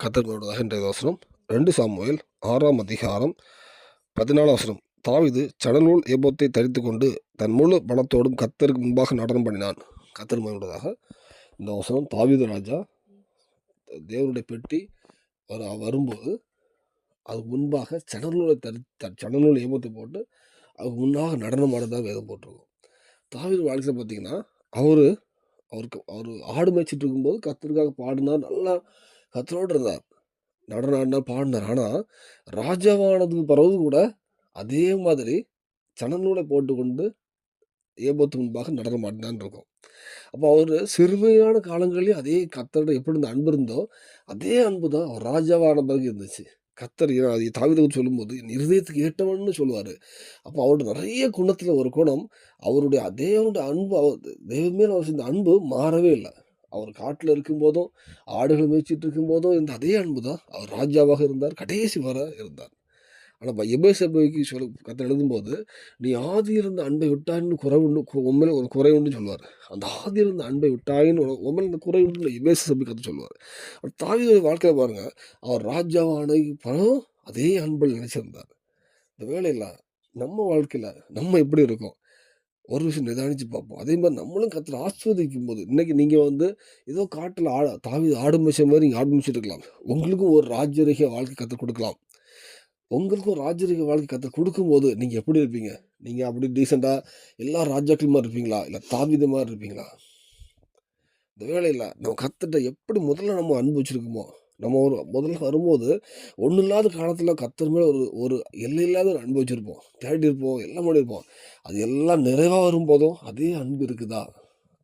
கர்த்தர் மேலுள்ளதாக இன்றைய வசனம் 2 சாமுவேல் 6ஆம் அதிகாரம் 14ஆம் வசனம். தாவீது சணநூல் ஏபோத்தை தரித்துக் கொண்டு தன் முழு பலத்தோடும் கர்த்தருக்கு முன்பாக நடனம் பண்ணினான். கர்த்தர் மேலுள்ளதாக இந்த வசனம். தாவீது ராஜா தேவனுடைய பெட்டி வரும்போது அதுக்கு முன்பாக சணநூல் ஏபோத்தை போட்டு அதுக்கு முன்னாக நடனம் ஆடுறதாக வேதம் போட்டிருக்கும். தாவீது வாழ்க்கையில் பார்த்தீங்கன்னா அவர் ஆடு மேய்ச்சிட்டு இருக்கும்போது கர்த்தருக்காக பாடினார், நல்லா கர்த்தரோடு இருந்தார், நடனம் ஆடினார், பாடினார். ஆனால் ராஜாவானதுக்கு பிறகு கூட அதே மாதிரி சணநூலை போட்டுக்கொண்டு ஏபோத்து முன்பாக நடனம் ஆடினான்னு இருக்கும். அப்போ அவர் சிறுமையான காலங்களிலே அதே கர்த்தரோட எப்படி இந்த அன்பு இருந்தோ அதே அன்பு தான் அவர் ராஜாவான பிறகு இருந்துச்சு. கர்த்தர் அது தாவீதுக்கு சொல்லும்போது என் இருதயத்துக்கு ஏற்றவன்னு சொல்லுவார். அப்போ அவருடைய நிறைய குணத்தில் ஒரு குணம், அவருடைய தேவனுடைய அன்பு, தேவன் மேல் அவர் இந்த அன்பு மாறவே இல்லை. அவர் காட்டில் இருக்கும்போதும் ஆடுகள் மேய்ச்சிட்டு இருக்கும்போதும் இந்த அதே அன்பு தான். அவர் ராஜாவாக இருந்தார், கடைசி வர இருந்தார். ஆனால் எபேசபைக்கு கர்த்தர் எழுதும்போது நீ ஆதி இருந்த அன்பை விட்டாயின்னு குறை உண்டு, உண்மையில ஒரு குறை உண்டுன்னு சொல்லுவார். அந்த ஆதி இருந்த அன்பை விட்டாயின்னு உண்மையில இந்த குறை உண்டு எபேச சபை கற்று சொல்லுவார். தாவீதுடைய வாழ்க்கையில் பாருங்க, அவர் ராஜாவான பிறகு அதே அன்பில் நினைச்சிருந்தார். இந்த வேலையில் நம்ம வாழ்க்கையில் நம்ம எப்படி இருக்கோம் ஒரு விஷயம் நிதானிச்சு பார்ப்போம். அதே மாதிரி நம்மளும் கர்த்தர் ஆசீர்வதிக்கும் போது, இன்னைக்கு நீங்கள் ஏதோ காட்டில் தாவீது ஆடு மேய்ச்ச மாதிரி நீங்கள் ஆடு மேய்ச்சிட்டு இருக்கலாம். உங்களுக்கும் ஒரு ராஜரீக வாழ்க்கை கற்றுக் கொடுக்கலாம். உங்களுக்கும் ராஜரீக வாழ்க்கை கற்றுக் கொடுக்கும்போது நீங்கள் எப்படி இருப்பீங்க? நீங்கள் அப்படி டீசெண்டாக எல்லா ராஜாக்கள் மாதிரி இருப்பீங்களா, இல்லை தாவீது மாதிரி இருப்பீங்களா? இந்த வேலையில் நம்ம கர்த்தர்ட்ட எப்படி முதல்ல நம்ம அன்பு வச்சுருக்கோமோ, நம்ம முதல்ல வரும்போது ஒன்றும் இல்லாத காலத்தில் கர்த்தர் மேலே ஒரு எல்லையில்லாத ஒரு அன்பு வச்சுருப்போம், தேடி இருப்போம், எல்லாம் பண்ணியிருப்போம். அது எல்லாம் நிறைவாக வரும்போதும் அதே அன்பு இருக்குதா?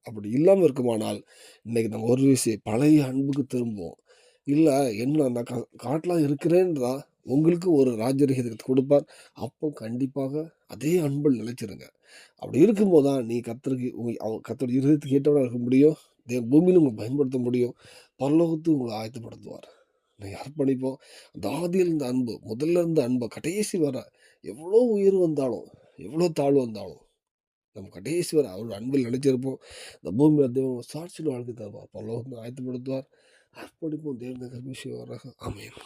அப்படி இல்லாமல் இருக்குமானால் இன்றைக்கி நம்ம ஒரு விஷயம் பழைய அன்புக்கு திரும்புவோம். இல்லை என்ன நான் காட்டலாம் இருக்கிறேன்றா உங்களுக்கு ஒரு ராஜரீகத்தை கொடுப்பார். அப்போ கண்டிப்பாக அதே அன்பில் நிலைச்சிருங்க. அப்படி இருக்கும்போது தான் நீ கர்த்தருடைய இருதயத்துக்கு ஏற்றவனாக இருக்க முடியும். பூமியில் உங்களை பயன்படுத்த முடியும். பரலோகத்துக்கு உங்களை ஆயத்தப்படுத்துவார். நீங்கள் அர்ப்பணிப்போம். அந்த ஆதியில் இருந்த அன்பு, முதல்ல இருந்த அன்பை கடைசி வர எவ்வளோ உயிர் வந்தாலும் எவ்வளோ தாழ்வு வந்தாலும் நம்ம கடைசி வர அவரோட அன்பில் நினைச்சிருப்போம். இந்த பூமியில் தேவன் சாட்சியில் வாழ்க்கை தருவார். பரலோகத்தை ஆயத்தப்படுத்துவார். அர்ப்பணிப்போம். தேவனுடைய கர்மேஸ்வரராக ஆமென்.